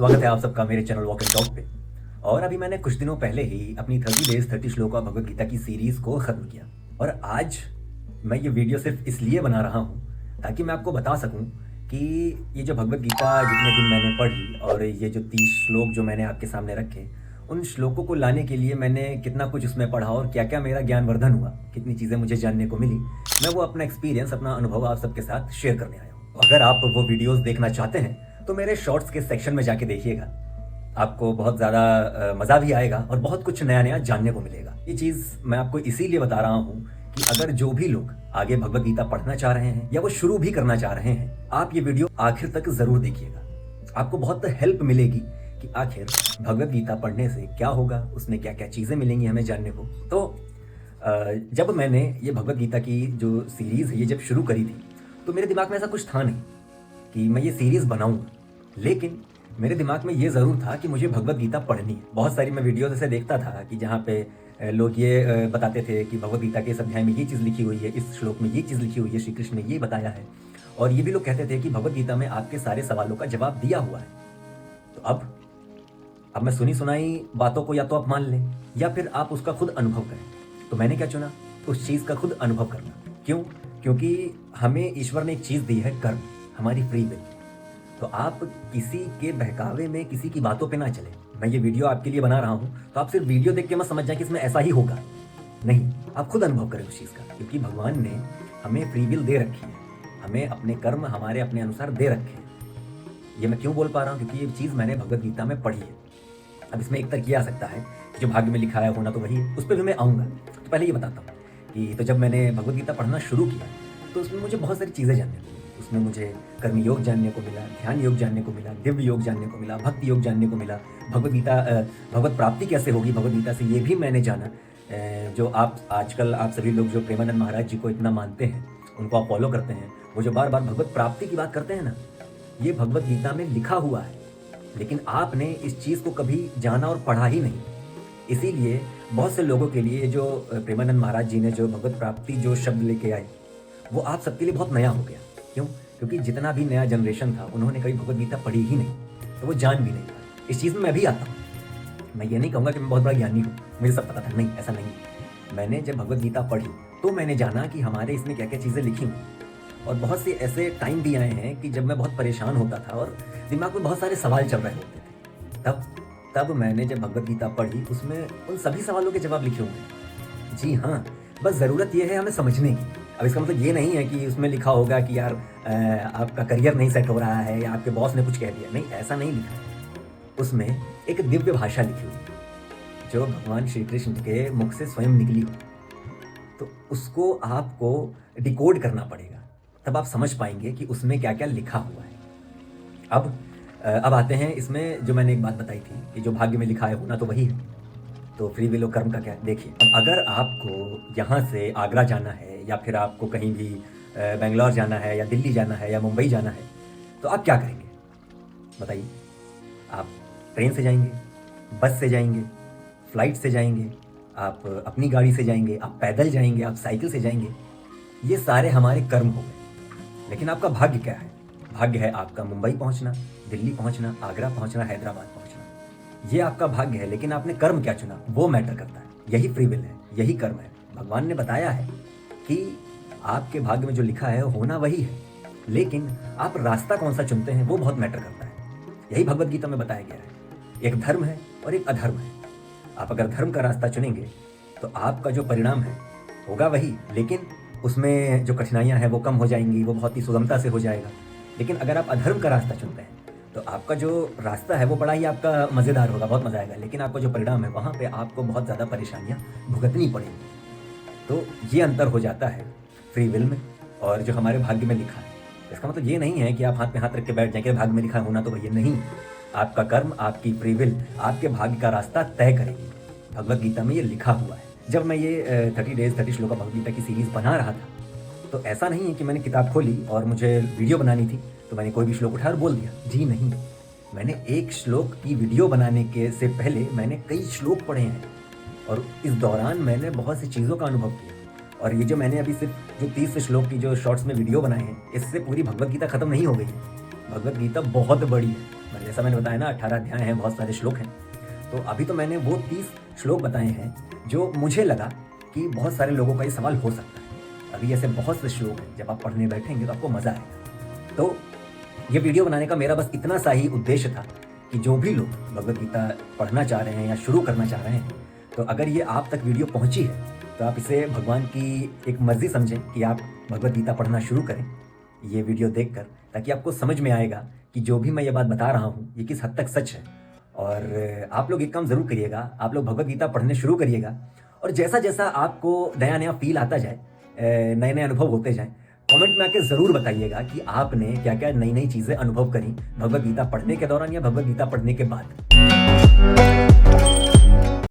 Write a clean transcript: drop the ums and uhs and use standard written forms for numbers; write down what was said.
स्वागत है आप सबका मेरे चैनल वॉक एंड टॉक पे। और अभी मैंने कुछ दिनों पहले ही अपनी 30 डेज 30 श्लोका भगवत गीता की सीरीज को खत्म किया। और आज मैं ये वीडियो सिर्फ इसलिए बना रहा हूँ ताकि मैं आपको बता सकूँ कि ये जो भगवत गीता जितने दिन मैंने पढ़ी और ये जो 30 श्लोक जो मैंने आपके सामने रखे, उन श्लोकों को लाने के लिए मैंने कितना कुछ उसमें पढ़ा और क्या क्या मेरा ज्ञानवर्धन हुआ, कितनी चीज़ें मुझे जानने को मिली। मैं वो अपना एक्सपीरियंस, अपना अनुभव आप सबके साथ शेयर करने आया हूँ। अगर आप वो वीडियोज़ देखना चाहते हैं तो मेरे शॉर्ट्स के सेक्शन में जाके देखिएगा, आपको बहुत ज़्यादा मज़ा भी आएगा और बहुत कुछ नया नया जानने को मिलेगा। ये चीज़ मैं आपको इसीलिए बता रहा हूँ कि अगर जो भी लोग आगे भगवत गीता पढ़ना चाह रहे हैं या वो शुरू भी करना चाह रहे हैं, आप ये वीडियो आखिर तक ज़रूर देखिएगा। आपको बहुत हेल्प मिलेगी कि आखिर भगवत गीता पढ़ने से क्या होगा, उसमें क्या क्या चीज़ें मिलेंगी हमें जानने को। तो जब मैंने ये भगवत गीता की जो सीरीज़ है ये जब शुरू करी थी, तो मेरे दिमाग में ऐसा कुछ था नहीं कि मैं ये सीरीज़ बनाऊँ, लेकिन मेरे दिमाग में ये ज़रूर था कि मुझे भगवत गीता पढ़नी है। बहुत सारी मैं वीडियोज़ ऐसे देखता था कि जहाँ पे लोग ये बताते थे कि भगवत गीता के इस अध्याय में ये चीज़ लिखी हुई है, इस श्लोक में ये चीज़ लिखी हुई है, श्री कृष्ण ने ये बताया है। और ये भी लोग कहते थे कि भगवत गीता में आपके सारे सवालों का जवाब दिया हुआ है। तो अब मैं सुनी सुनाई बातों को या तो आप मान लें या फिर आप उसका खुद अनुभव करें। तो मैंने क्या चुना, उस चीज़ का खुद अनुभव करना। क्यों? क्योंकि हमें ईश्वर ने एक चीज़ दी है, कर्म, हमारी फ्री विल। तो आप किसी के बहकावे में, किसी की बातों पे ना चले। मैं ये वीडियो आपके लिए बना रहा हूँ तो आप सिर्फ वीडियो देख के मत समझ जाए कि इसमें ऐसा ही होगा, नहीं, आप खुद अनुभव करें उस चीज़ का। क्योंकि भगवान ने हमें फ्री विल दे रखी है, हमें अपने कर्म हमारे अपने अनुसार दे रखे हैं। ये मैं क्यों बोल पा रहा हूँ? क्योंकि ये चीज़ मैंने भगवत गीता में पढ़ी है। अब इसमें एक तर्क ये आ सकता है कि जो भाग्य में लिखा है होना तो वही है, उस पर भी मैं आऊँगा। तो पहले ये बताता हूँ कि तो जब मैंने भगवत गीता पढ़ना शुरू किया तो उसमें मुझे बहुत सारी चीज़ें जानने को मिली। उसमें मुझे कर्म योग जानने को मिला, ध्यान योग जानने को मिला, दिव्य योग जानने को मिला, भक्ति योग जानने को मिला। भगवत प्राप्ति कैसे होगी भगवत गीता से, ये भी मैंने जाना। जो आप आजकल आप सभी लोग जो प्रेमानंद महाराज जी को इतना मानते हैं, उनको आप फॉलो करते हैं, वो जो बार बार भगवत प्राप्ति की बात करते हैं ना, ये भगवत गीता में लिखा हुआ है, लेकिन आपने इस चीज़ को कभी जाना और पढ़ा ही नहीं। इसीलिए बहुत से लोगों के लिए जो प्रेमानंद महाराज जी ने जो भगवत प्राप्ति जो शब्द लेके आए, वो आप सबके लिए बहुत नया हो गया। क्यों? क्योंकि जितना भी नया जनरेशन था, उन्होंने कभी भगवत गीता पढ़ी ही नहीं, तो वो जान भी नहीं पाए। इस चीज़ में मैं भी आता हूँ। मैं ये नहीं कहूँगा कि मैं बहुत बड़ा ज्ञानी हूँ, मुझे सब पता था, नहीं, ऐसा नहीं। मैंने जब भगवत गीता पढ़ी तो मैंने जाना कि हमारे इसमें क्या क्या चीज़ें लिखी हुई। और बहुत से ऐसे टाइम भी आए हैं कि जब मैं बहुत परेशान होता था और दिमाग में बहुत सारे सवाल चल रहे होते थे, तब मैंने जब भगवत गीता पढ़ी, उसमें उन सभी सवालों के जवाब लिखे हुए। जी हाँ, बस ज़रूरत यह है हमें समझने की। अब इसका मतलब ये नहीं है कि उसमें लिखा होगा कि यार आपका करियर नहीं सेट हो रहा है या आपके बॉस ने कुछ कह दिया, नहीं, ऐसा नहीं लिखा है। उसमें एक दिव्य भाषा लिखी हुई जो भगवान श्री कृष्ण के मुख से स्वयं निकली हुई। तो उसको आपको डिकोड करना पड़ेगा, तब आप समझ पाएंगे कि उसमें क्या क्या लिखा हुआ है। अब आते हैं इसमें, जो मैंने एक बात बताई थी कि जो भाग्य में लिखा है होना तो वही है। तो फ्री विल और कर्म का क्या? देखिए, अब अगर आपको यहाँ से आगरा जाना है या फिर आपको कहीं भी बेंगलोर जाना है या दिल्ली जाना है या मुंबई जाना है, तो आप क्या करेंगे बताइए? आप ट्रेन से जाएंगे, बस से जाएंगे, फ्लाइट से जाएंगे, आप अपनी गाड़ी से जाएंगे, आप पैदल जाएंगे, आप साइकिल से जाएंगे। ये सारे हमारे कर्म हो गए। लेकिन आपका भाग्य क्या है? भाग्य है आपका मुंबई पहुंचना, दिल्ली पहुंचना, आगरा पहुंचना, हैदराबाद पहुंचना। ये आपका भाग्य है, लेकिन आपने कर्म क्या चुना वो मैटर करता है। यही फ्री विल है, यही कर्म है। भगवान ने बताया है कि आपके भाग्य में जो लिखा है होना वही है, लेकिन आप रास्ता कौन सा चुनते हैं वो बहुत मैटर करता है। यही भगवत गीता में बताया गया है। एक धर्म है और एक अधर्म है। आप अगर धर्म का रास्ता चुनेंगे तो आपका जो परिणाम है होगा वही, लेकिन उसमें जो कठिनाइयाँ हैं वो कम हो जाएंगी, वो बहुत ही सुगमता से हो जाएगा। लेकिन अगर आप अधर्म का रास्ता चुनते हैं तो आपका जो रास्ता है वो बड़ा ही आपका मज़ेदार होगा, बहुत मज़ा आएगा, लेकिन आपका जो परिणाम है वहाँ पे आपको बहुत ज़्यादा परेशानियाँ भुगतनी पड़ेंगी। तो ये अंतर हो जाता है फ्री विल में और जो हमारे भाग्य में लिखा है। इसका मतलब ये नहीं है कि आप हाथ में हाथ रख के बैठ जाएं कि भाग्य में लिखा होना तो वही नहीं। आपका कर्म, आपकी फ्री विल आपके भाग्य का रास्ता तय करेगी। भगवत गीता में ये लिखा हुआ है। जब मैं ये 30 डेज 30 श्लोका भगवत गीता की सीरीज़ बना रहा था, तो ऐसा नहीं है कि मैंने किताब खोली और मुझे वीडियो बनानी थी तो मैंने कोई भी श्लोक उठाया और बोल दिया। जी नहीं, मैंने एक श्लोक की वीडियो बनाने के से पहले मैंने कई श्लोक पढ़े हैं और इस दौरान मैंने बहुत सी चीज़ों का अनुभव किया। और ये जो मैंने अभी सिर्फ जो 30 श्लोक की जो शॉर्ट्स में वीडियो बनाए हैं, इससे पूरी भगवत गीता खत्म नहीं हो गई है। भगवत गीता बहुत बड़ी है, जैसा मैंने बताया ना 18 अध्याय हैं, बहुत सारे श्लोक हैं। तो अभी तो मैंने वो 30 श्लोक बताए हैं जो मुझे लगा कि बहुत सारे लोगों का ये सवाल हो सकता है। अभी ऐसे बहुत से श्लोक हैं, जब आप पढ़ने बैठेंगे तो आपको मज़ा आएगा। तो ये वीडियो बनाने का मेरा बस इतना सा ही उद्देश्य था कि जो भी लोग भगवद गीता पढ़ना चाह रहे हैं या शुरू करना चाह रहे हैं, तो अगर ये आप तक वीडियो पहुंची है तो आप इसे भगवान की एक मर्ज़ी समझें कि आप भगवद गीता पढ़ना शुरू करें ये वीडियो देखकर, ताकि आपको समझ में आएगा कि जो भी मैं ये बात बता रहा हूँ ये किस हद तक सच है। और आप लोग एक काम ज़रूर करिएगा, आप लोग भगवद गीता पढ़ने शुरू करिएगा और जैसा जैसा आपको नया नया फील आता जाए, नए नए अनुभव होते जाएँ, कमेंट में आके ज़रूर बताइएगा कि आपने क्या क्या नई नई चीज़ें अनुभव करी भगवद गीता पढ़ने के दौरान या भगवद गीता पढ़ने के बाद।